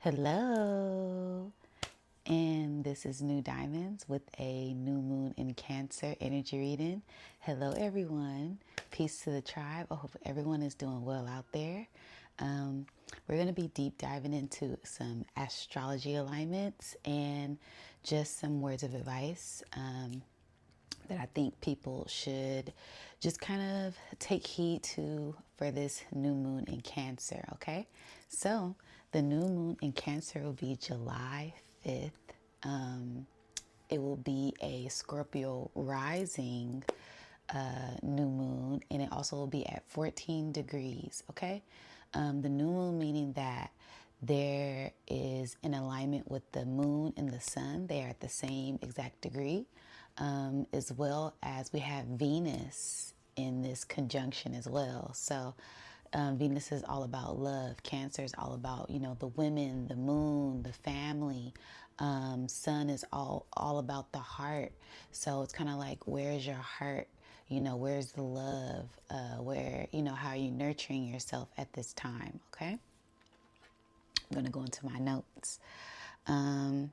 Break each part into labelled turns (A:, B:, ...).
A: Hello, and this is NuDiamonds with a new moon in Cancer energy reading. Hello, everyone. Peace to the tribe. I hope everyone is doing well out there. We're going to be deep diving into some astrology alignments and just some words of advice that I think people should just kind of take heed to for this new moon in Cancer, okay? So, the new moon in Cancer will be July 5th. It will be a Scorpio rising new moon, and it also will be at 14 degrees, okay? The new moon meaning that there is an alignment with the moon and the sun. They are at the same exact degree, as well as we have Venus in this conjunction as well. So Venus is all about love. Cancer is all about, the women, the moon, the family. Sun is all about the heart. So it's kind of like, where's your heart? Where's the love? How are you nurturing yourself at this time? Okay. I'm going to go into my notes. And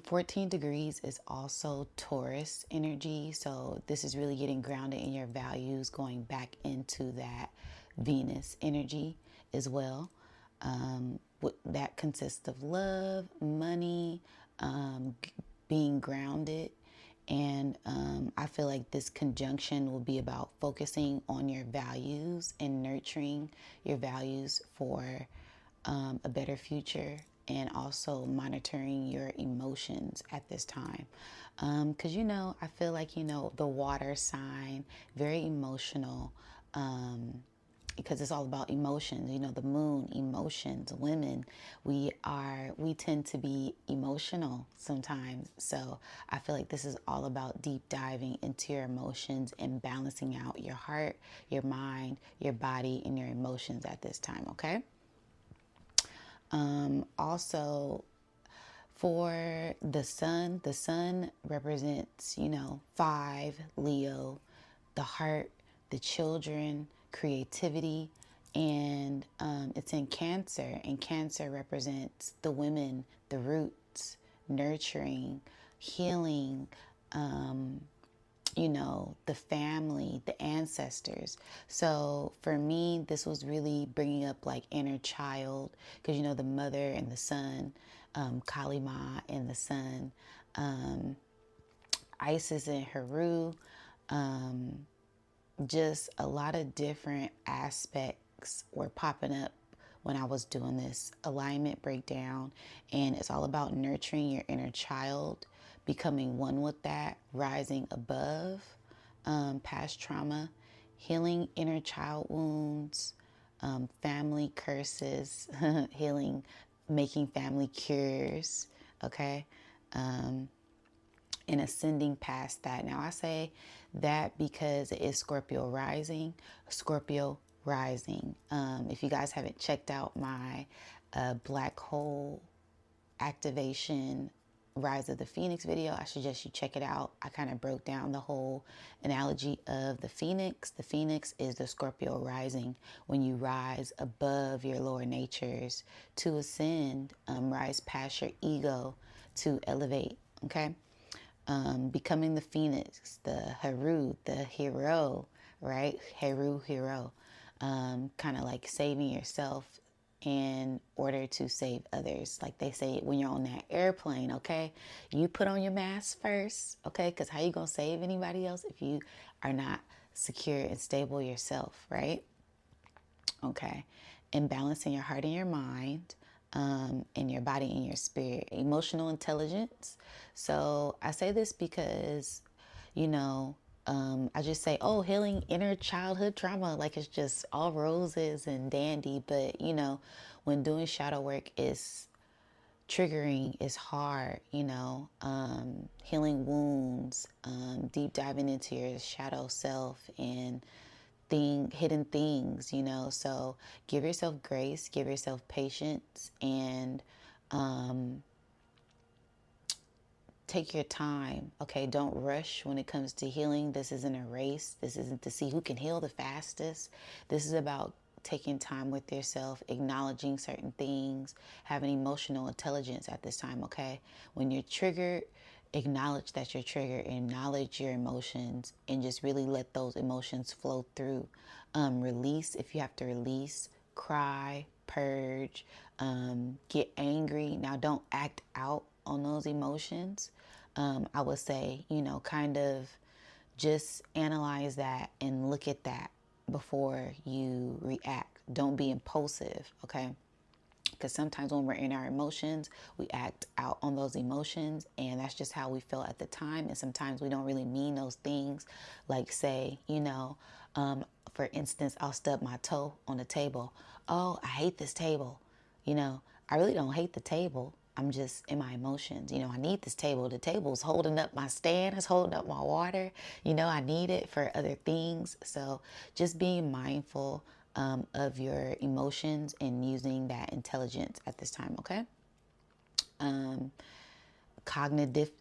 A: 14 degrees is also Taurus energy. So this is really getting grounded in your values, going back into that Venus energy as well. That consists of love, money, being grounded. And I feel like this conjunction will be about focusing on your values and nurturing your values for a better future, and also monitoring your emotions at this time. Because, I feel like, the water sign, very emotional, because it's all about emotions. The moon, emotions, women, we tend to be emotional sometimes. So I feel like this is all about deep diving into your emotions and balancing out your heart, your mind, your body, and your emotions at this time, okay? Also, for the sun represents, 5, Leo, the heart, the children, creativity, and it's in Cancer, and Cancer represents the women, the roots, nurturing, healing, the family, the ancestors. So for me, this was really bringing up like inner child, because, the mother and the son, Kali Ma and the sun, Isis and Heru, just a lot of different aspects were popping up when I was doing this alignment breakdown. And it's all about nurturing your inner child, becoming one with that, rising above past trauma, healing inner child wounds, family curses, healing, making family cures, okay? And ascending past that. Now, I say that because it is Scorpio rising. If you guys haven't checked out my black hole activation Rise of the Phoenix video, I suggest you check it out. I kind of broke down the whole analogy of the Phoenix. The Phoenix is the Scorpio rising, when you rise above your lower natures to ascend, rise past your ego to elevate, okay? Becoming the Phoenix, the Heru, the hero, right? Hero. Kind of like saving yourself in order to save others. Like they say when you're on that airplane, okay? You put on your mask first, okay? Because how you going to save anybody else if you are not secure and stable yourself, right? Okay. And balancing your heart and your mind, and your body and your spirit. Emotional intelligence. So I say this because, I just say, oh, healing inner childhood trauma, like it's just all roses and dandy. But, when doing shadow work is triggering, is hard, healing wounds, deep diving into your shadow self and hidden things, So give yourself grace, give yourself patience, and take your time. Okay, don't rush when it comes to healing. This isn't a race. This isn't to see who can heal the fastest. This is about taking time with yourself, acknowledging certain things, having emotional intelligence at this time, okay? When you're triggered, acknowledge that you're triggered, acknowledge your emotions, and just really let those emotions flow through. Release if you have to release, cry, purge, get angry. Now, don't act out on those emotions. I would say, kind of just analyze that and look at that before you react. Don't be impulsive, okay? Because sometimes when we're in our emotions, we act out on those emotions, and that's just how we feel at the time. And sometimes we don't really mean those things. Like, say, for instance, I'll stub my toe on the table. Oh, I hate this table. I really don't hate the table. I'm just in my emotions. I need this table. The table's holding up my stand. It's holding up my water. I need it for other things. So just being mindful of your emotions and using that intelligence at this time, okay? Cognitive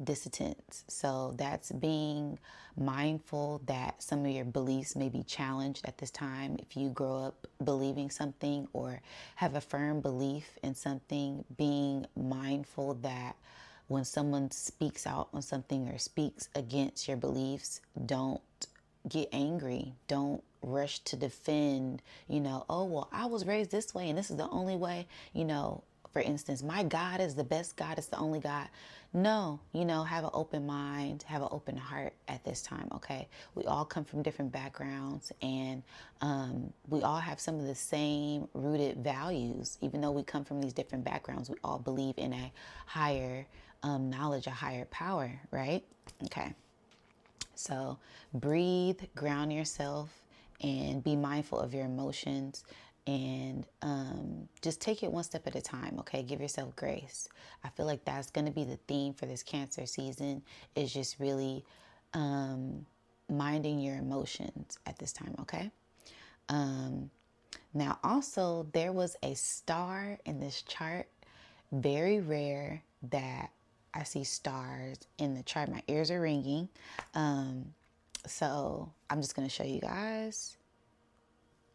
A: dissonance. So that's being mindful that some of your beliefs may be challenged at this time. If you grow up believing something or have a firm belief in something, being mindful that when someone speaks out on something or speaks against your beliefs, don't get angry. Don't rush to defend, oh, well, I was raised this way and this is the only way, for instance, my God is the best God, it's the only God. No, have an open mind, have an open heart at this time, okay? We all come from different backgrounds, and we all have some of the same rooted values. Even though we come from these different backgrounds, we all believe in a higher knowledge, a higher power, right? Okay. So breathe, ground yourself, and be mindful of your emotions, and just take it one step at a time, okay? Give yourself grace. I feel like that's going to be the theme for this Cancer season, is just really minding your emotions at this time, okay? Now, also, there was a star in this chart. Very rare that I see stars in the chart. My ears are ringing. So I'm just going to show you guys.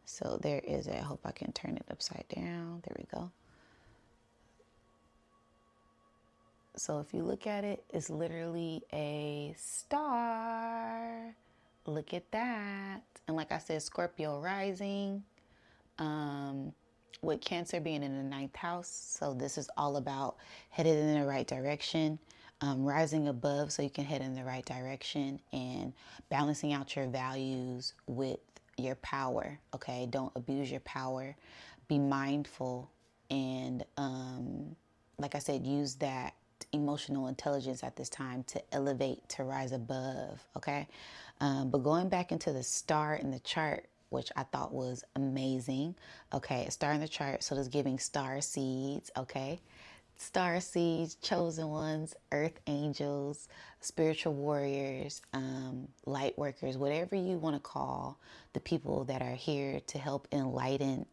A: So there is I hope I can turn it upside down. There we go. So if you look at it, it's literally a star. Look at that. And like I said, Scorpio rising, with Cancer being in the ninth house. So this is all about headed in the right direction, rising above so you can head in the right direction, and balancing out your values with your power, okay? Don't abuse your power. Be mindful, and like I said, use that emotional intelligence at this time to elevate, to rise above, okay? But going back into the star in the chart, which I thought was amazing. Okay, a star in the chart, so it's giving star seeds, okay? Star seeds, chosen ones, earth angels, spiritual warriors, light workers, whatever you want to call the people that are here to help enlighten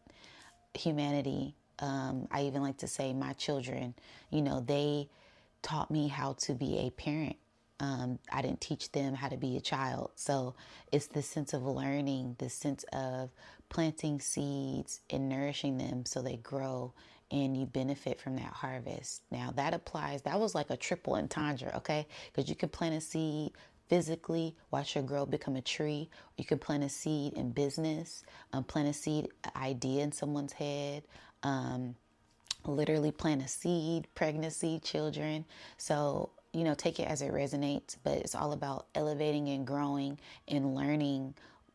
A: humanity. I even like to say my children, they taught me how to be a parent. I didn't teach them how to be a child. So it's this sense of learning, this sense of planting seeds and nourishing them so they grow and you benefit from that harvest. Now that applies, that was like a triple entendre, okay? Because you can plant a seed physically, watch it grow, become a tree. You can plant a seed in business, plant a seed idea in someone's head, literally plant a seed, pregnancy, children. So take it as it resonates, but it's all about elevating and growing and learning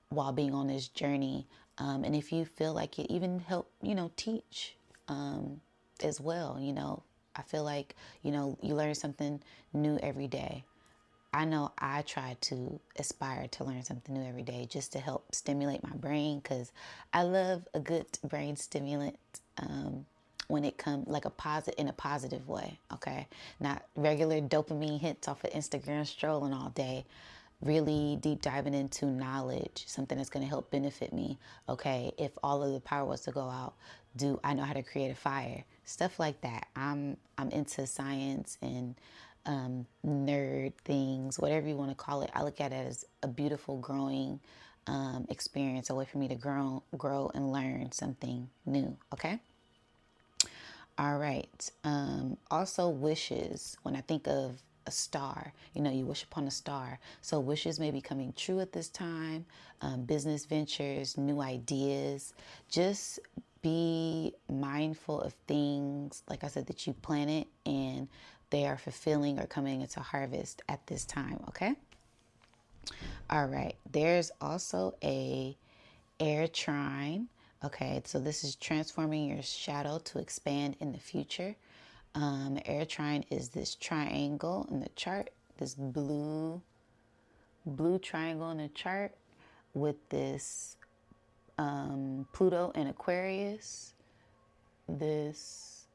A: while being on this journey. And if you feel like it, even help, teach as well. I feel like, you learn something new every day. I know I try to aspire to learn something new every day just to help stimulate my brain, because I love a good brain stimulant. When it comes like in a positive way, okay? Not regular dopamine hits off of Instagram strolling all day. Really deep diving into knowledge, something that's going to help benefit me, okay? If all of the power was to go out, do I know how to create a fire? Stuff like that. I'm into science and nerd things, whatever you want to call it. I look at it as a beautiful growing experience, a way for me to grow and learn something new. Okay. All right. Also wishes. When I think of a star, you wish upon a star. So wishes may be coming true at this time. Business ventures, new ideas. Just be mindful of things, like I said, that you planted and they are fulfilling or coming into harvest at this time. Okay. All right. There's also a air trine. Okay, so this is transforming your shadow to expand in the future. Air trine is this triangle in the chart, this blue triangle in the chart with this Pluto and Aquarius, this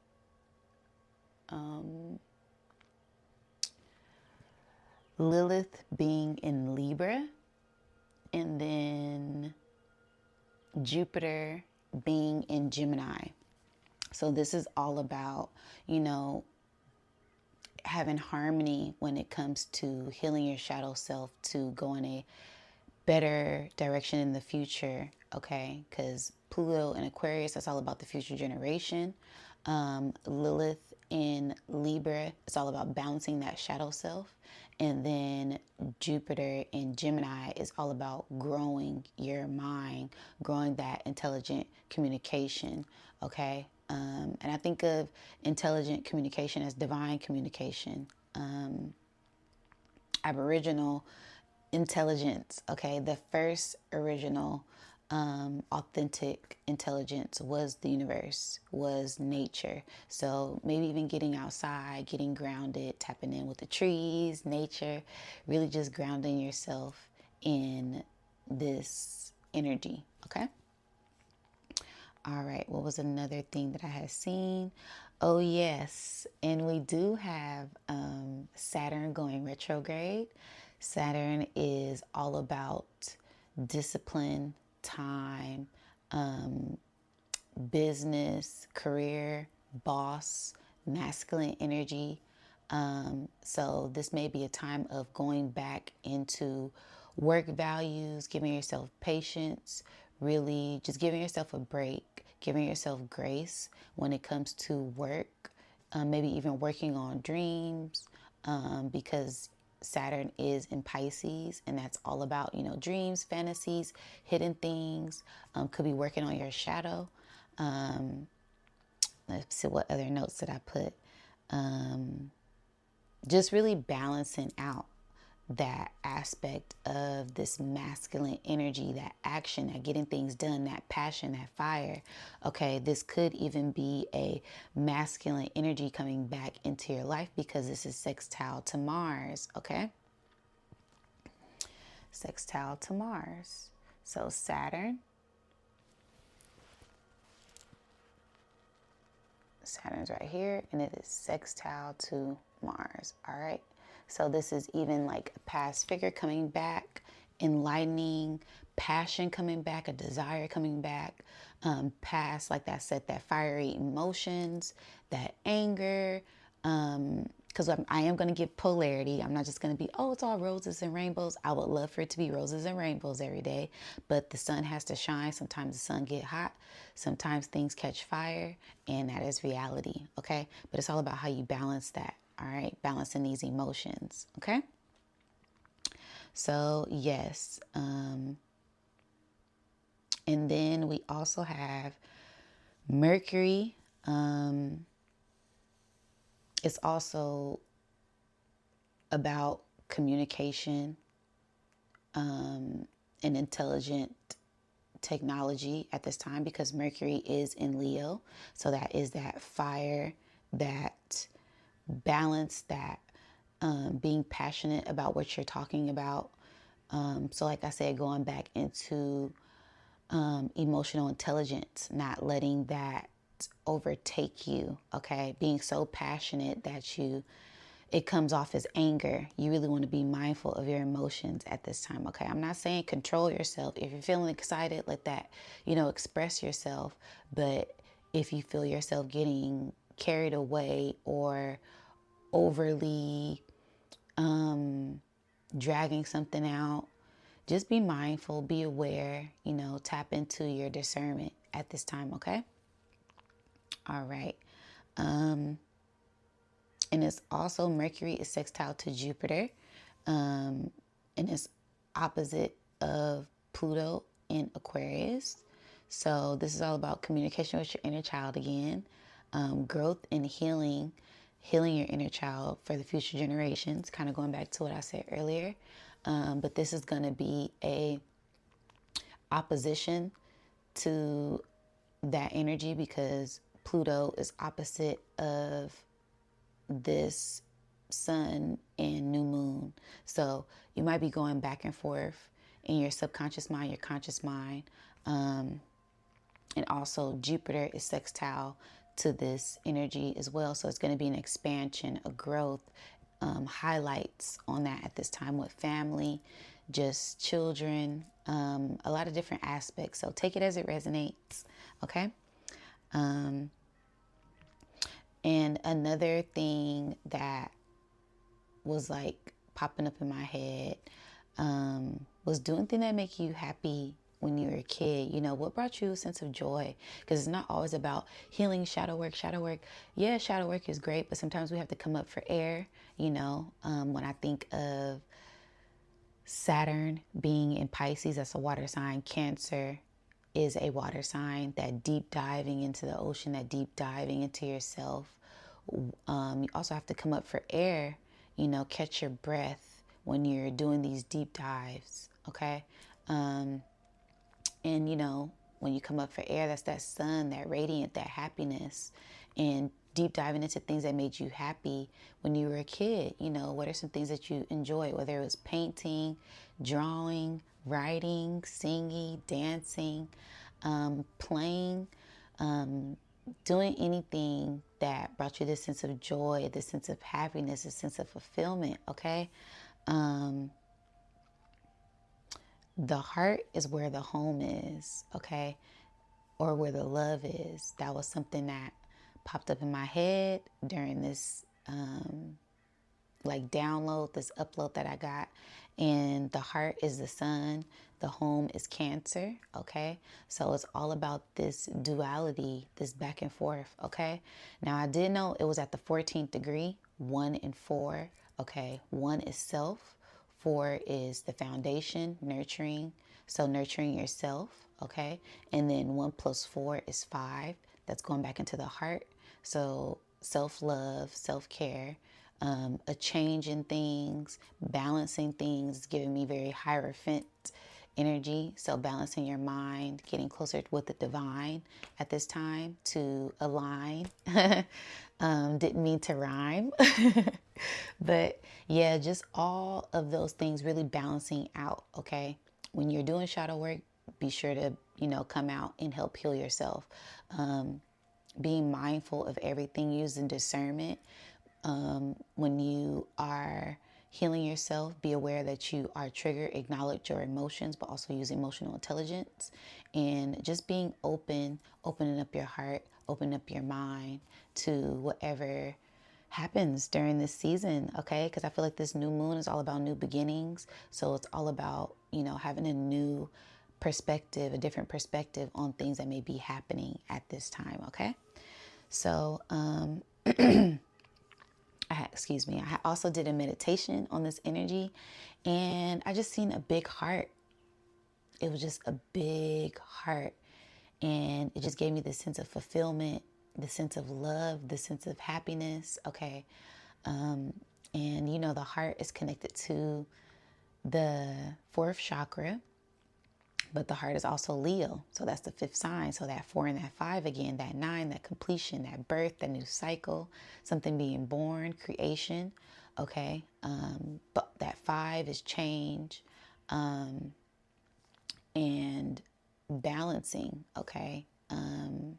A: Lilith being in Libra, and then Jupiter being in Gemini. So this is all about, having harmony when it comes to healing your shadow self to go in a better direction in the future. Okay. Because Pluto and Aquarius, that's all about the future generation. Lilith in Libra, it's all about balancing that shadow self. And then Jupiter in Gemini is all about growing your mind, growing that intelligent communication. Okay. And I think of intelligent communication as divine communication, Aboriginal intelligence. Okay. The first original authentic intelligence was the universe, was nature. So maybe even getting outside, getting grounded, tapping in with the trees, nature, really just grounding yourself in this energy. Okay. All right. What was another thing that I had seen? Oh, yes. And we do have Saturn going retrograde. Saturn is all about discipline, time, business, career, boss, masculine energy. So this may be a time of going back into work values, giving yourself patience, really just giving yourself a break, giving yourself grace when it comes to work, maybe even working on dreams, because Saturn is in Pisces, and that's all about, dreams, fantasies, hidden things. Could be working on your shadow. Let's see, what other notes did I put? Just really balancing out that aspect of this masculine energy, that action, that getting things done, that passion, that fire. Okay, this could even be a masculine energy coming back into your life because this is sextile to Mars. Okay, sextile to Mars. So Saturn's right here, and it is sextile to Mars. All right. So this is even like a past figure coming back, enlightening, passion coming back, a desire coming back, past, like I said, that fiery emotions, that anger. Because I am going to give polarity. I'm not just going to be, oh, it's all roses and rainbows. I would love for it to be roses and rainbows every day, but the sun has to shine. Sometimes the sun get hot. Sometimes things catch fire, and that is reality. Okay. But it's all about how you balance that. All right. Balancing these emotions. Okay. So yes. And then we also have Mercury. It's also about communication, and intelligent technology at this time because Mercury is in Leo. So that is that fire, that balance, that being passionate about what you're talking about. So like I said, going back into emotional intelligence, not letting that overtake you. Okay. Being so passionate that it comes off as anger. You really want to be mindful of your emotions at this time. Okay. I'm not saying control yourself. If you're feeling excited, let that, express yourself. But if you feel yourself getting carried away or overly dragging something out, just be mindful, be aware, tap into your discernment at this time, okay? All right. And it's also Mercury is sextile to Jupiter, and it's opposite of Pluto in Aquarius. So this is all about communication with your inner child again, growth and healing your inner child for the future generations, kind of going back to what I said earlier. But this is going to be a opposition to that energy because Pluto is opposite of this sun and new moon. So you might be going back and forth in your subconscious mind, your conscious mind. And also Jupiter is sextile to this energy as well. So it's going to be an expansion, a growth, highlights on that at this time with family, just children, a lot of different aspects. So take it as it resonates. Okay. And another thing that was like popping up in my head was doing things that make you happy when you were a kid. What brought you a sense of joy? Because it's not always about healing, shadow work. Yeah, shadow work is great, but sometimes we have to come up for air. When I think of Saturn being in Pisces, that's a water sign. Cancer is a water sign. That deep diving into the ocean, that deep diving into yourself. You also have to come up for air, catch your breath when you're doing these deep dives, okay? And, when you come up for air, that's that sun, that radiant, that happiness, and deep diving into things that made you happy when you were a kid. What are some things that you enjoy, whether it was painting, drawing, writing, singing, dancing, playing, doing anything that brought you this sense of joy, this sense of happiness, this sense of fulfillment, okay? The heart is where the home is, okay? Or where the love is. That was something that popped up in my head during this download, this upload that I got. And the heart is the sun, the home is Cancer, okay? So it's all about this duality, this back and forth, okay? Now I did know it was at the 14th degree, 1 and 4, okay? 1 is self, 4 is the foundation, nurturing, so nurturing yourself, okay? And then 1 plus 4 is 5, that's going back into the heart. So self-love, self-care, a change in things, balancing things, giving me very Hierophant energy. So balancing your mind, getting closer with the divine at this time to align. Didn't mean to rhyme. But yeah, just all of those things really balancing out, okay? When you're doing shadow work, be sure to, come out and help heal yourself. Being mindful of everything, using discernment. When you are healing yourself, be aware that you are triggered, acknowledge your emotions, but also use emotional intelligence and just being open, opening up your heart, opening up your mind to whatever happens during this season, okay? Because I feel like this new moon is all about new beginnings. So it's all about, having a new perspective, a different perspective on things that may be happening at this time, okay? So, I also did a meditation on this energy and I just seen a big heart. It was just a big heart and it just gave me this sense of fulfillment, the sense of love, the sense of happiness. Okay. And the heart is connected to the 4th chakra, but the heart is also Leo. So that's the 5th sign. So that 4 and that 5 again, that 9, that completion, that birth, that new cycle, something being born, creation. Okay. But that 5 is change, and balancing. Okay. And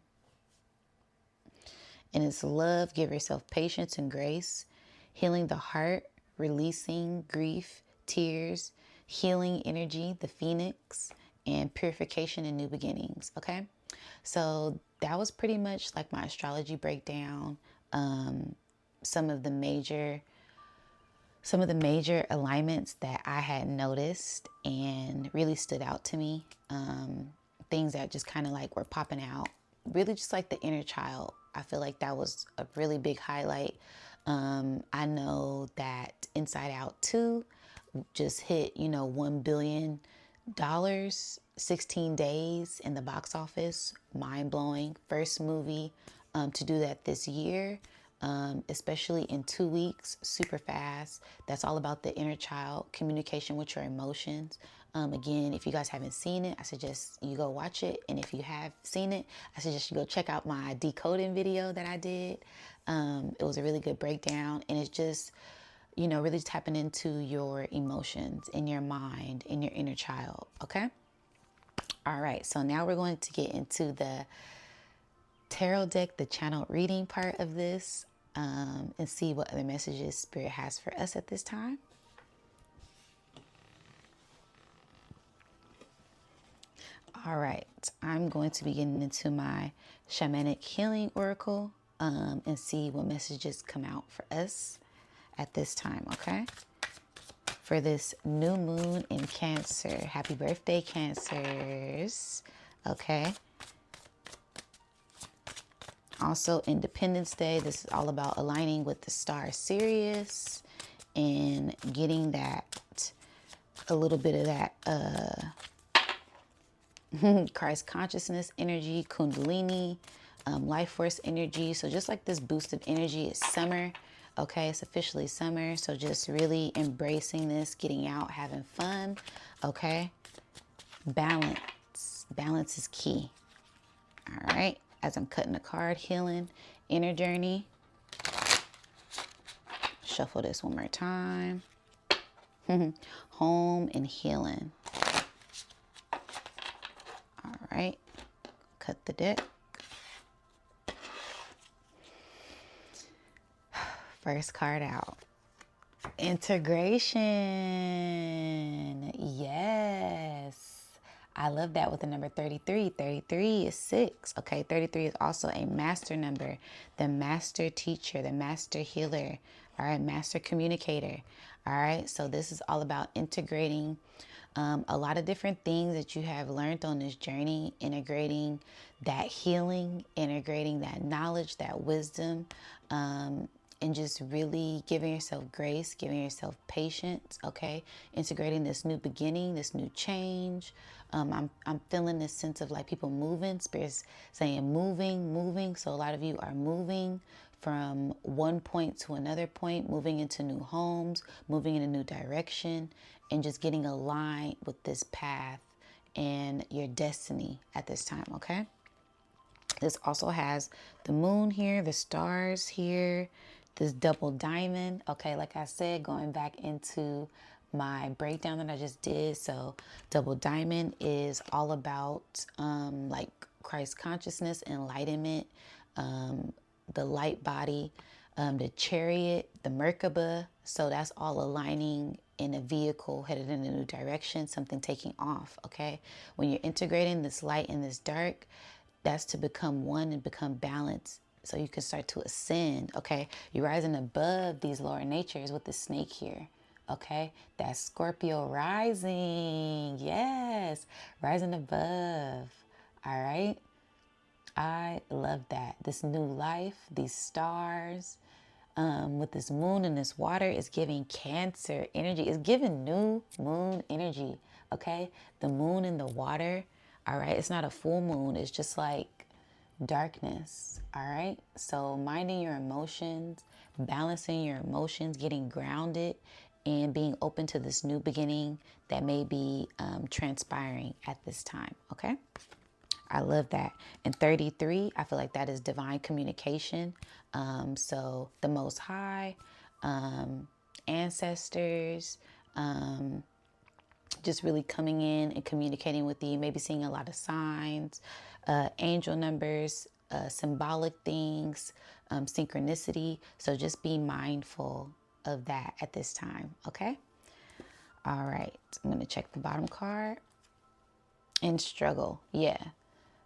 A: it's love, give yourself patience and grace, healing the heart, releasing grief, tears, healing energy, the phoenix, and purification and new beginnings, okay? So that was pretty much like my astrology breakdown, some of the major some of the major alignments that I had noticed and really stood out to me. Things that just kind of like were popping out. Really just like the inner child. I feel like that was a really big highlight. I know that Inside Out 2 just hit, $1 billion, 16 days in the box office. Mind blowing. First movie to do that this year. Especially in 2 weeks, super fast. That's all about the inner child, communication with your emotions. Again, if you guys haven't seen it, I suggest you go watch it. And if you have seen it, I suggest you go check out my decoding video that I did. It was a really good breakdown. And it's just, really tapping into your emotions in your mind, in your inner child. Okay? All right. So now we're going to get into the tarot deck, the channel reading part of this, and see what other messages Spirit has for us at this time. All right, I'm going to be getting into my shamanic healing oracle and see what messages come out for us at this time, okay? For this new moon in Cancer. Happy birthday, Cancers. Okay. Also, Independence Day. This is all about aligning with the star Sirius and getting that, a little bit of that Christ consciousness energy, Kundalini, life force energy. So just like this boost of energy, it's summer. Okay, it's officially summer. So just really embracing this, getting out, having fun. Okay, balance. Balance is key. All right, as I'm cutting a card, healing, inner journey. Shuffle this one more time. Home and healing. All right, cut the deck. First card out. Integration. Yes. I love that with the number 33. 33 is 6. Okay, 33 is also a master number. The master teacher, the master healer. All right, master communicator. All right, so this is all about integrating a lot of different things that you have learned on this journey, integrating that healing, integrating that knowledge, that wisdom, and just really giving yourself grace, giving yourself patience, okay? Integrating this new beginning, this new change. I'm feeling this sense of like people moving, Spirit's saying moving. So a lot of you are moving from one point to another point, moving into new homes, moving in a new direction, and just getting aligned with this path and your destiny at this time, okay? This also has the moon here, the stars here, this double diamond. Okay, like I said, going back into my breakdown that I just did. So double diamond is all about like Christ consciousness, enlightenment, the light body, the chariot, the Merkaba. So that's all aligning in a vehicle headed in a new direction, something taking off, okay? When you're integrating this light and this dark, that's to become one and become balanced so you can start to ascend, okay? You're rising above these lower natures with the snake here, okay? That's Scorpio rising, yes, rising above, all right? I love that. This new life, these stars, with this moon and this water is giving Cancer energy. It's giving new moon energy, okay? The moon and the water, all right? It's not a full moon. It's just like darkness, all right? So minding your emotions, balancing your emotions, getting grounded, and being open to this new beginning that may be transpiring at this time, okay? I love that. And 33, I feel like that is divine communication. So the Most High, ancestors, just really coming in and communicating with you, maybe seeing a lot of signs, angel numbers, symbolic things, synchronicity. So just be mindful of that at this time, okay? All right, I'm going to check the bottom card. And struggle, yeah.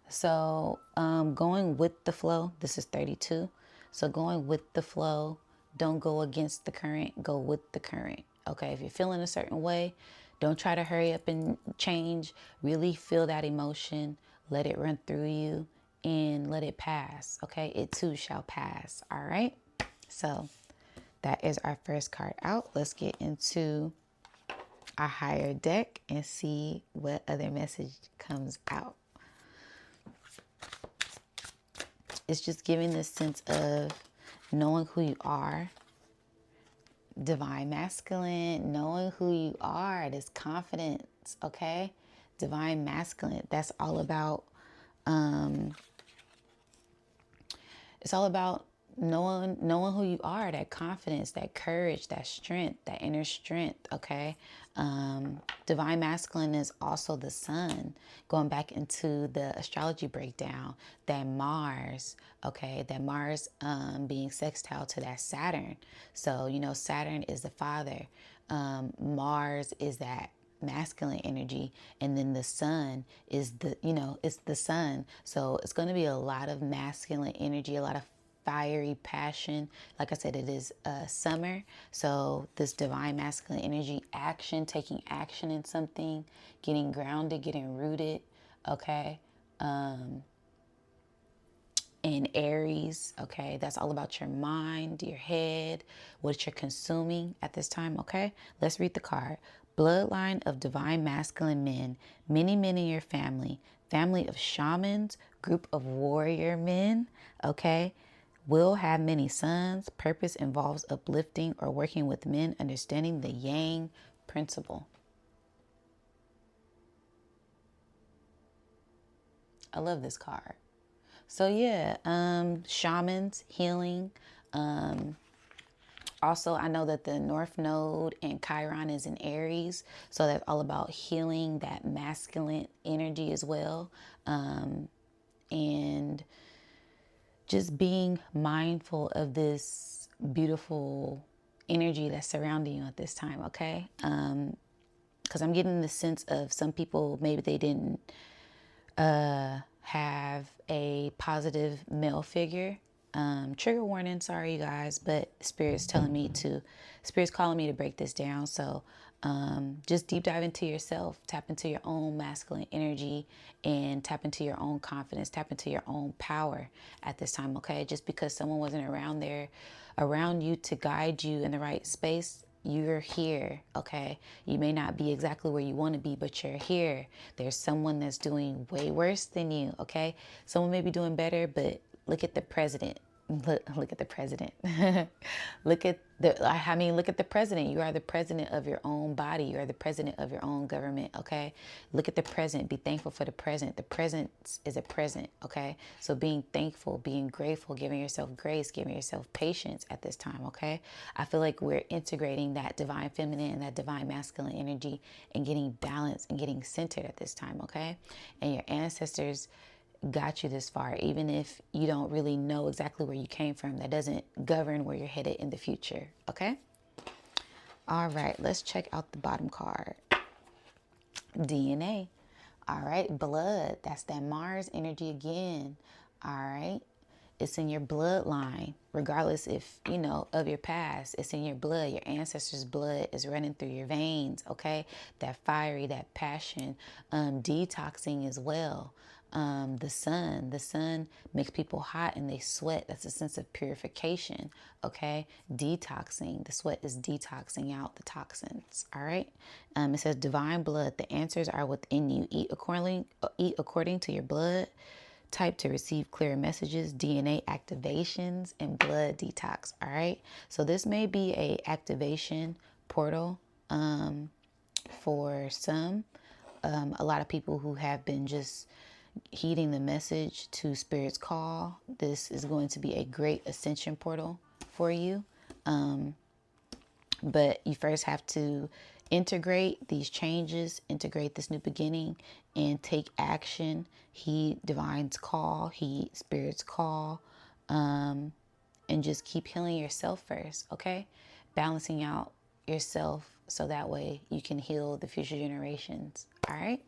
A: So going with the flow, this is 32. So going with the flow, Don't go against the current, go with the current. Okay, if you're feeling a certain way, don't try to hurry up and change. Really feel that emotion, let it run through you, and let it pass. Okay, it too shall pass. All right, so that is our first card out. Let's get into our higher deck and see what other message comes out. It's just giving this sense of knowing who you are, divine masculine, knowing who you are, this confidence, okay? Divine masculine, that's all about, it's all about knowing who you are, that confidence, that courage, that strength, that inner strength, okay? Divine masculine is also the sun. Going back into the astrology breakdown, that Mars, okay, that Mars being sextile to that Saturn. So, you know, Saturn is the father. Mars is that masculine energy, and then the sun is the, you know, it's the sun. So it's going to be a lot of masculine energy, a lot of fiery passion. Like I said, it is summer, so this divine masculine energy, action, taking action in something, getting grounded, getting rooted, okay? In Aries, okay, that's all about your mind, your head, what you're consuming at this time, okay? Let's read the card. Bloodline of divine masculine men, many men in your family, family of shamans, group of warrior men, okay? Will have many sons. Purpose involves uplifting or working with men, understanding the yang principle. I love this card. So yeah, shamans, healing. Also, I know that the North Node and Chiron is in Aries, so that's all about healing that masculine energy as well. And just being mindful of this beautiful energy that's surrounding you at this time, okay? Because I'm getting the sense of some people, maybe they didn't have a positive male figure. Trigger warning, sorry you guys, but Spirit's calling me to break this down. So just deep dive into yourself, tap into your own masculine energy, and tap into your own confidence, tap into your own power at this time, okay? Just because someone wasn't around you to guide you in the right space, you're here, okay? You may not be exactly where you want to be, but you're here. There's someone that's doing way worse than you, okay? Someone may be doing better, but look at the president. Look at the president. Look at the president. You are the president of your own body. You are the president of your own government, okay? Look at the present. Be thankful for the present. The present is a present, okay? So being thankful, being grateful, giving yourself grace, giving yourself patience at this time, okay? I feel like we're integrating that divine feminine and that divine masculine energy and getting balanced and getting centered at this time, okay? And your ancestors got you this far, even if you don't really know exactly where you came from. That doesn't govern where you're headed in the future, okay? All right, let's check out the bottom card. DNA. All right, blood. That's that Mars energy again. All right. It's in your bloodline, regardless if, you know, of your past. It's in your blood. Your ancestors' blood is running through your veins, okay? That fiery, that passion, detoxing as well. The sun makes people hot and they sweat. That's a sense of purification, okay? Detoxing. The sweat is detoxing out the toxins, all right? It says divine blood. The answers are within you. Eat according to your blood type to receive clear messages, DNA activations, and blood detox. All right. So this may be a activation portal for some. A lot of people who have been just heeding the message to Spirit's call. This is going to be a great ascension portal for you. But you first have to integrate these changes, integrate this new beginning, and take action. Heed Divine's call, heed Spirit's call, and just keep healing yourself first, okay? Balancing out yourself so that way you can heal the future generations, all right?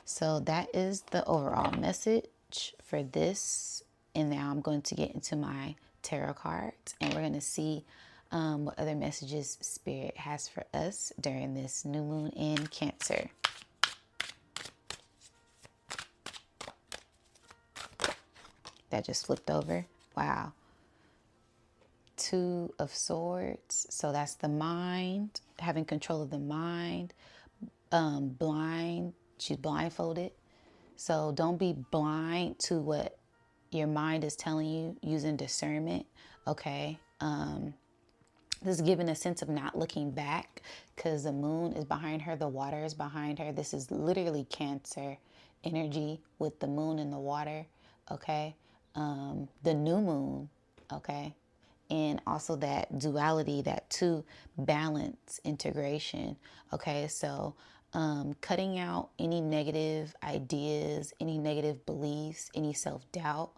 A: So that is the overall message for this And now I'm going to get into my tarot cards, and we're going to see what other messages Spirit has for us during this new moon in Cancer. That just flipped over. Wow. Two of Swords. So that's the mind, having control of the mind. Blind. She's blindfolded. So don't be blind to what your mind is telling you, using discernment. Okay. This is giving a sense of not looking back, because the moon is behind her. The water is behind her. This is literally Cancer energy with the moon and the water. Okay. The new moon. Okay. And also that duality, that two, balance, integration. Okay. So cutting out any negative ideas, any negative beliefs, any self-doubt.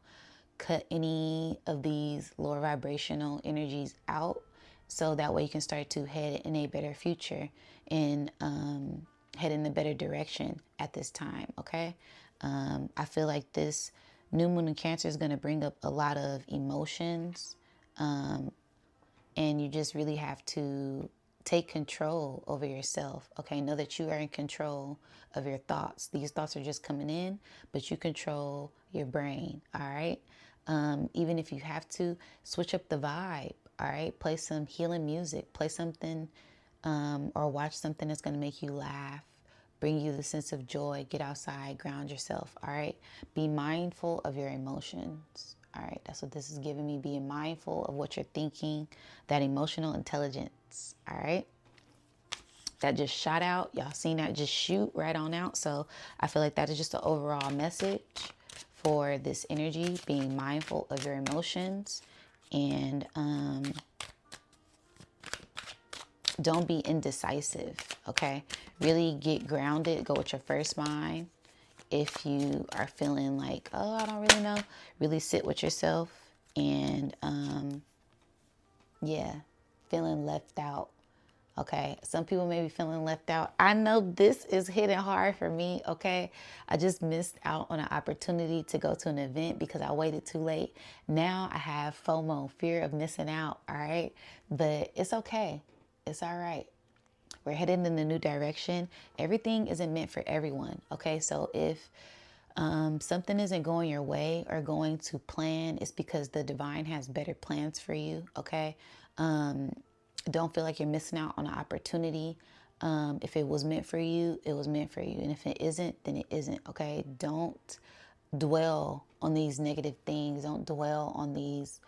A: Cut any of these lower vibrational energies out, so that way you can start to head in a better future and head in a better direction at this time. Okay. I feel like this new moon in Cancer is going to bring up a lot of emotions, and you just really have to take control over yourself. Okay. Know that you are in control of your thoughts. These thoughts are just coming in, but you control your brain. All right. Even if you have to, switch up the vibe. All right. Play some healing music. Play something or watch something that's going to make you laugh, bring you the sense of joy. Get outside, ground yourself. All right. Be mindful of your emotions. All right. That's what this is giving me. Being mindful of what you're thinking, that emotional intelligence. All right. That just shot out. Y'all seen that just shoot right on out. So I feel like that is just the overall message for this energy, being mindful of your emotions, and don't be indecisive. Okay. Really get grounded. Go with your first mind. If you are feeling like, oh, I don't really know, really sit with yourself, and yeah, feeling left out. Okay. Some people may be feeling left out. I know this is hitting hard for me. Okay. I just missed out on an opportunity to go to an event because I waited too late. Now I have FOMO, fear of missing out. All right. But it's okay. It's all right. We're heading in a new direction. Everything isn't meant for everyone. Okay. So if something isn't going your way or going to plan, it's because the divine has better plans for you. Okay. Don't feel like you're missing out on an opportunity. If it was meant for you, it was meant for you. And if it isn't, then it isn't. Okay. Don't dwell on these negative things. Don't dwell on these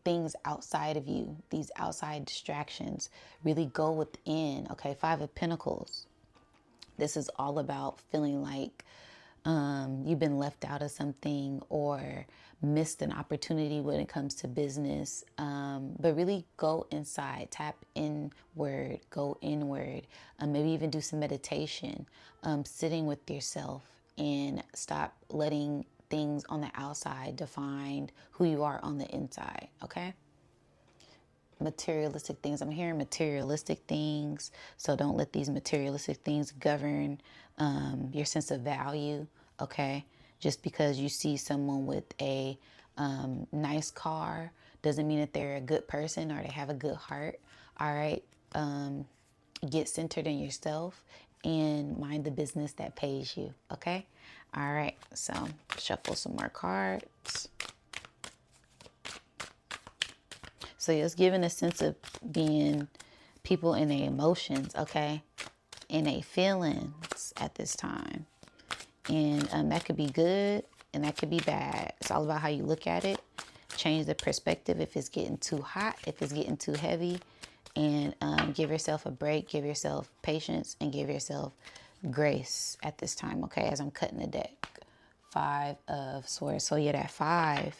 A: things outside of you, these outside distractions. Really go within. Okay. 5 of Pentacles. This is all about feeling like you've been left out of something or missed an opportunity when it comes to business. But really go inside, tap inward, go inward, maybe even do some meditation, sitting with yourself, and stop letting things on the outside define who you are on the inside. Okay. Materialistic things. I'm hearing materialistic things. So don't let these materialistic things govern your sense of value. Okay. Just because you see someone with a nice car doesn't mean that they're a good person or they have a good heart. All right. Get centered in yourself and mind the business that pays you. Okay. All right. So shuffle some more cards. So it's giving a sense of being people in their emotions, okay, in their feelings at this time. And that could be good and that could be bad. It's all about how you look at it. Change the perspective if it's getting too hot, if it's getting too heavy. And give yourself a break, give yourself patience, and give yourself grace at this time, okay, as I'm cutting the deck. 5 of Swords. So yeah, that 5.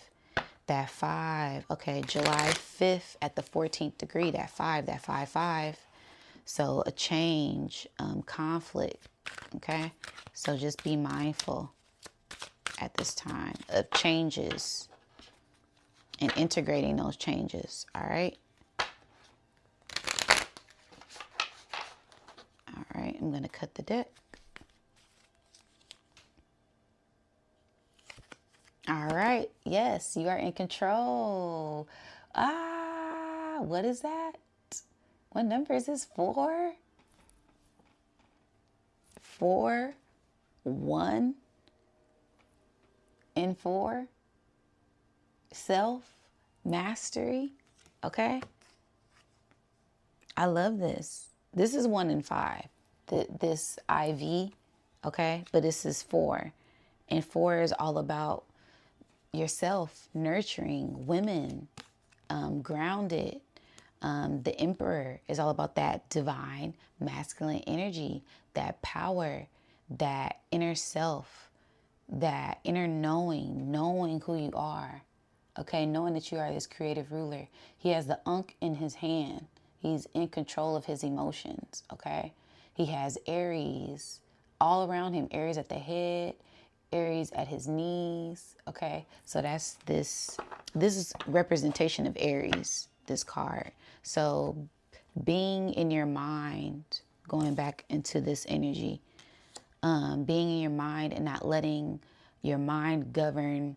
A: That 5, okay, July 5th at the 14th degree, that 5, that 5. So a change, conflict, okay? So just be mindful at this time of changes and integrating those changes, all right? All right, I'm going to cut the deck. All right. Yes, you are in control. What is that? What number is this? 4? 4, 1, and 4. Self mastery. Okay. I love this. This is 1 and 5. This IV. Okay. But this is 4. And 4 is all about yourself, nurturing, women, grounded. The Emperor is all about that divine masculine energy, that power, that inner self, that inner knowing who you are. Okay, knowing that you are this creative ruler. He has the Ankh in his hand. He's in control of his emotions. Okay, he has Aries all around him. Aries at the head, Aries at his knees. Okay, so that's this. This is representation of Aries, this card. So being in your mind, going back into this energy, being in your mind and not letting your mind govern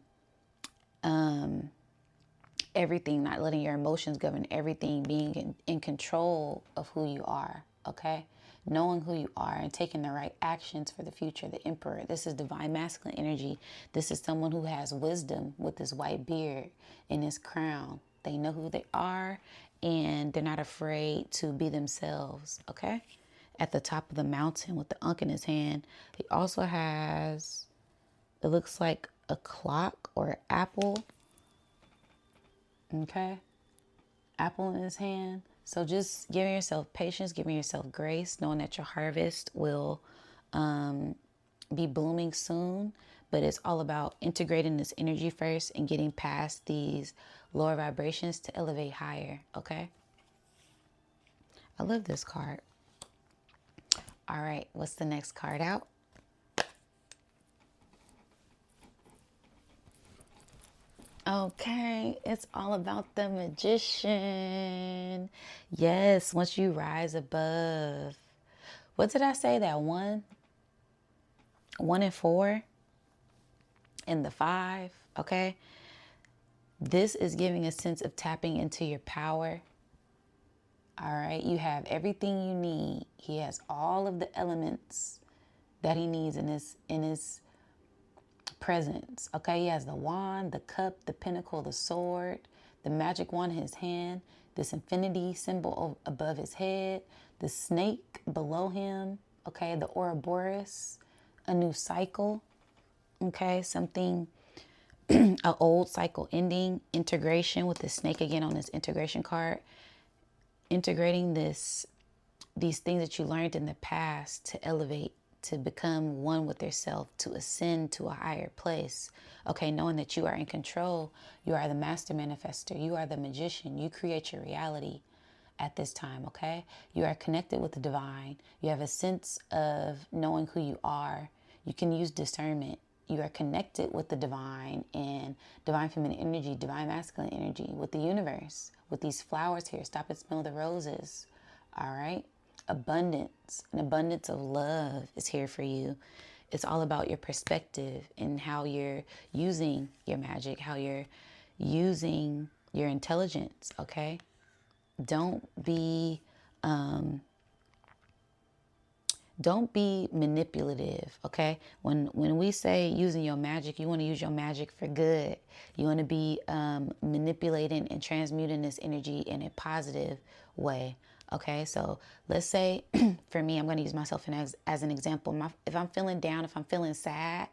A: everything, not letting your emotions govern everything, being in control of who you are, okay? Knowing who you are and taking the right actions for the future. The Emperor, this is divine masculine energy. This is someone who has wisdom with this white beard and his crown. They know who they are and they're not afraid to be themselves, okay? At the top of the mountain with the Ankh in his hand, he also has, it looks like a clock or an apple. Okay. Apple in his hand. So just giving yourself patience, giving yourself grace, knowing that your harvest will be blooming soon. But it's all about integrating this energy first and getting past these lower vibrations to elevate higher. Okay. I love this card. All right. What's the next card out? Okay, it's all about the Magician. Yes, once you rise above. What did I say? That 1 and 4, and the 5. Okay, this is giving a sense of tapping into your power. All right, you have everything you need. He has all of the elements that he needs in his presence. Okay, he has the wand, the cup, the pentacle, the sword, the magic wand in his hand, this infinity symbol above his head, the snake below him. Okay, the Ouroboros, a new cycle. Okay, something, an old cycle ending, integration with the snake again on this integration card, integrating these things that you learned in the past to elevate, to become one with yourself, to ascend to a higher place. Okay, knowing that you are in control, you are the master manifester, you are the magician, you create your reality at this time, okay? You are connected with the divine. You have a sense of knowing who you are. You can use discernment. You are connected with the divine and divine feminine energy, divine masculine energy, with the universe, with these flowers here. Stop and smell the roses, all right? Abundance, an abundance of love is here for you. It's all about your perspective and how you're using your magic, how you're using your intelligence, okay? Don't be manipulative, okay? When we say using your magic, you want to use your magic for good. You want to be manipulating and transmuting this energy in a positive way, okay? So let's say, for me, I'm going to use myself as an example. If I'm feeling down, if I'm feeling sad,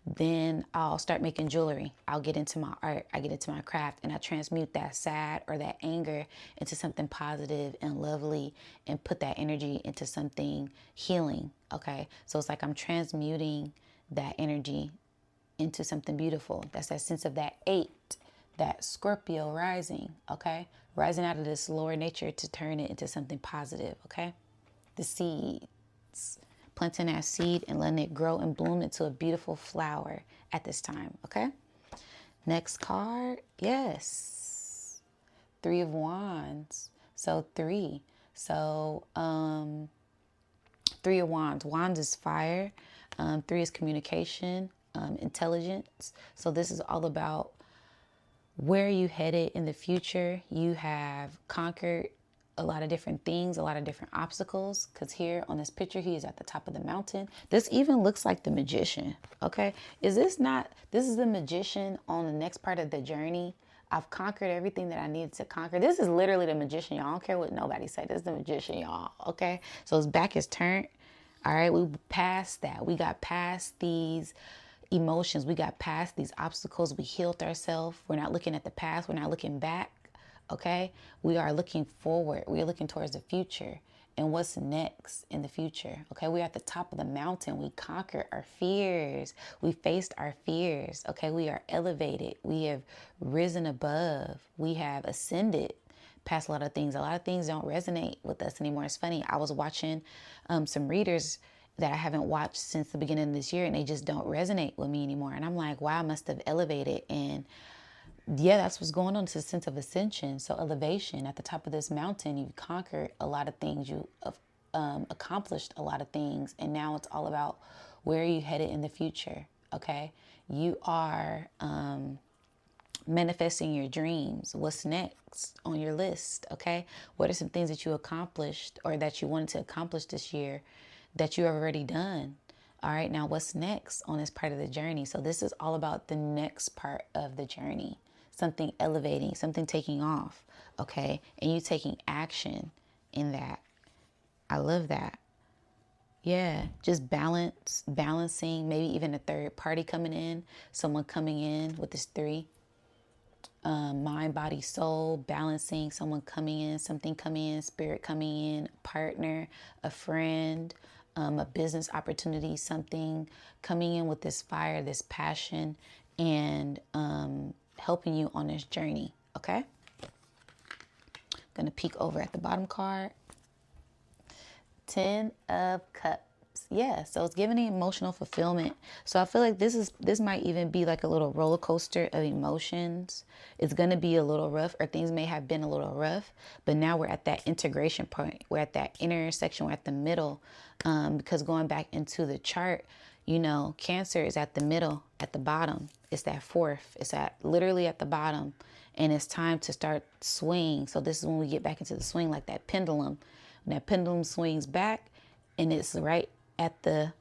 A: then I'll start making jewelry. I'll get into my art, I get into my craft, and I transmute that sad or that anger into something positive and lovely and put that energy into something healing, okay? So it's like I'm transmuting that energy into something beautiful. That's that sense of that 8, that Scorpio rising, okay? Rising out of this lower nature to turn it into something positive, okay? The seeds. Planting that seed and letting it grow and bloom into a beautiful flower at this time, okay? Next card, yes. 3 of Wands. So 3. So 3 of Wands. Wands is fire. 3 is communication. intelligence. So this is all about where you headed in the future. You have conquered a lot of different things, a lot of different obstacles. Because here on this picture, he is at the top of the mountain. This even looks like the magician. Okay, is this not? This is the magician on the next part of the journey. I've conquered everything that I needed to conquer. This is literally the magician, y'all. I don't care what nobody say. This is the magician, y'all. Okay, so his back is turned. All right, we passed that. We got past these emotions. We got past these obstacles. We healed ourselves. We're not looking at the past. We're not looking back. Okay, we are looking forward. We are looking towards the future and what's next in the future. Okay, we're at the top of the mountain. We conquered our fears. We faced our fears. Okay, we are elevated. We have risen above. We have ascended past a lot of things. A lot of things don't resonate with us anymore. It's funny. I was watching some readers that I haven't watched since the beginning of this year, and they just don't resonate with me anymore. And I'm like, wow, I must have elevated. And yeah, that's what's going on. It's a sense of ascension. So elevation at the top of this mountain, you've conquered a lot of things. You accomplished a lot of things. And now it's all about where are you headed in the future. Okay. You are manifesting your dreams. What's next on your list? Okay. What are some things that you accomplished or that you wanted to accomplish this year that you have already done? All right. Now what's next on this part of the journey? So this is all about the next part of the journey. Something elevating, something taking off. Okay. And you taking action in that. I love that. Yeah, just balancing, maybe even a third party coming in, someone coming in with this 3. Mind, body, soul, balancing, someone coming in, something coming in, spirit coming in, a partner, a friend, a business opportunity, something coming in with this fire, this passion, and helping you on this journey. Okay. Gonna peek over at the bottom card. 10 of Cups. Yeah, so it's giving the emotional fulfillment. So I feel like this might even be like a little roller coaster of emotions. It's going to be a little rough, or things may have been a little rough, but now we're at that integration point. We're at that intersection. We're at the middle, because going back into the chart, you know, Cancer is at the middle, at the bottom. It's that 4th. It's at literally at the bottom, and it's time to start swing. So this is when we get back into the swing, like that pendulum. When that pendulum swings back, and it's right at the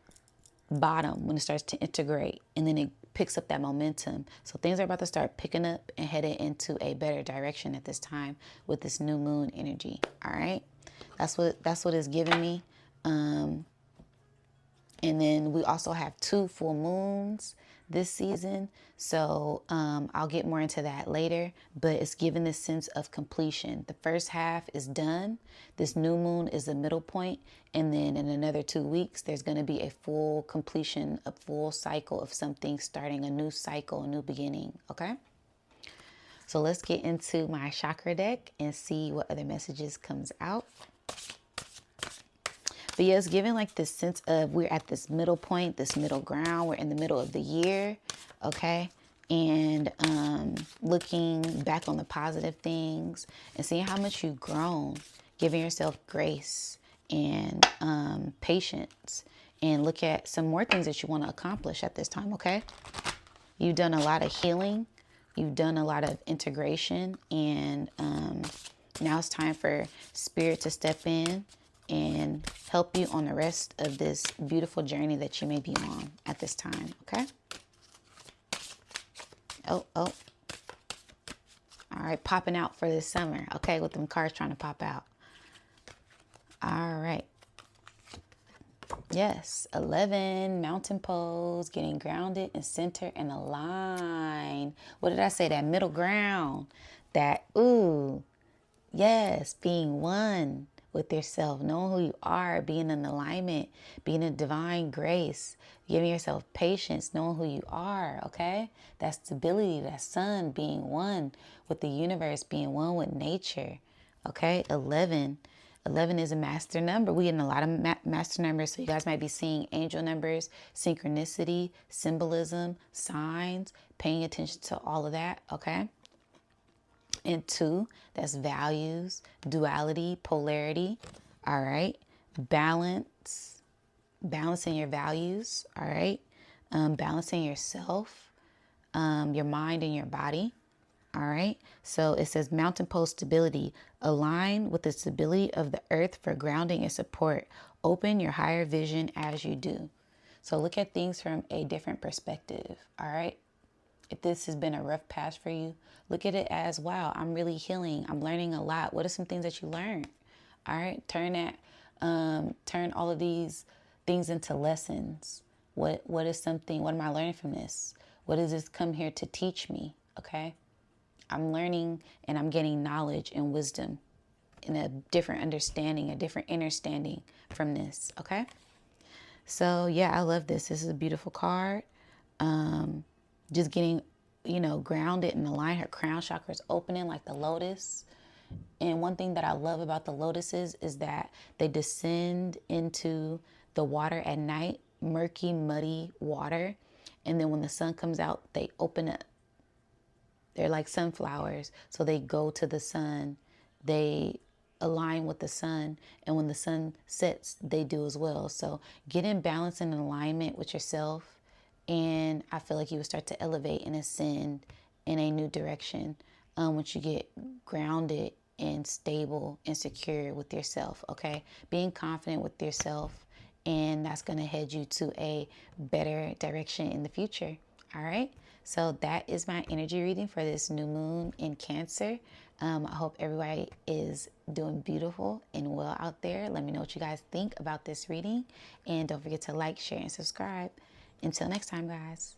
A: bottom when it starts to integrate, and then it picks up that momentum. So things are about to start picking up and headed into a better direction at this time with this new moon energy. All right, that's what it's giving me. And then we also have 2 full moons this season. So I'll get more into that later, but it's giving this sense of completion. The first half is done. This new moon is the middle point. And then in another 2 weeks, there's going to be a full completion, a full cycle of something, starting a new cycle, a new beginning. Okay. So let's get into my chakra deck and see what other messages comes out. But yeah, it's giving like this sense of we're at this middle point, this middle ground. We're in the middle of the year, okay? And looking back on the positive things and seeing how much you've grown, giving yourself grace and patience, and look at some more things that you want to accomplish at this time, okay? You've done a lot of healing. You've done a lot of integration, and now it's time for Spirit to step in and help you on the rest of this beautiful journey that you may be on at this time, okay? Oh. All right, popping out for this summer, okay, with them cards trying to pop out. All right. Yes, 11, mountain pose, getting grounded and centered and aligned. What did I say? That middle ground, that, ooh, yes, being one with yourself, knowing who you are, being in alignment, being in divine grace, giving yourself patience, knowing who you are, okay? That stability, that sun, being one with the universe, being one with nature, okay? 11 is a master number. We get a lot of master numbers, so you guys might be seeing angel numbers, synchronicity, symbolism, signs, paying attention to all of that, okay? And 2, that's values, duality, polarity. All right. Balance, balancing your values. All right. balancing yourself, your mind and your body. All right. So it says mountain pole stability. Align with the stability of the earth for grounding and support. Open your higher vision as you do. So look at things from a different perspective. All right. If this has been a rough patch for you, look at it as, wow, I'm really healing. I'm learning a lot. What are some things that you learned? All right. Turn all of these things into lessons. What am I learning from this? What does this come here to teach me? Okay. I'm learning and I'm getting knowledge and wisdom and a different understanding, a different understanding from this. Okay. So yeah, I love this. This is a beautiful card. Just getting, grounded and aligned. Her crown chakra is opening like the lotus. And one thing that I love about the lotuses is that they descend into the water at night, murky, muddy water. And then when the sun comes out, they open up. They're like sunflowers. So they go to the sun. They align with the sun. And when the sun sets, they do as well. So get in balance and in alignment with yourself. And I feel like you will start to elevate and ascend in a new direction once you get grounded and stable and secure with yourself. Okay. Being confident with yourself. And that's going to head you to a better direction in the future. All right. So that is my energy reading for this new moon in Cancer. I hope everybody is doing beautiful and well out there. Let me know what you guys think about this reading. And don't forget to like, share, and subscribe. Until next time, guys.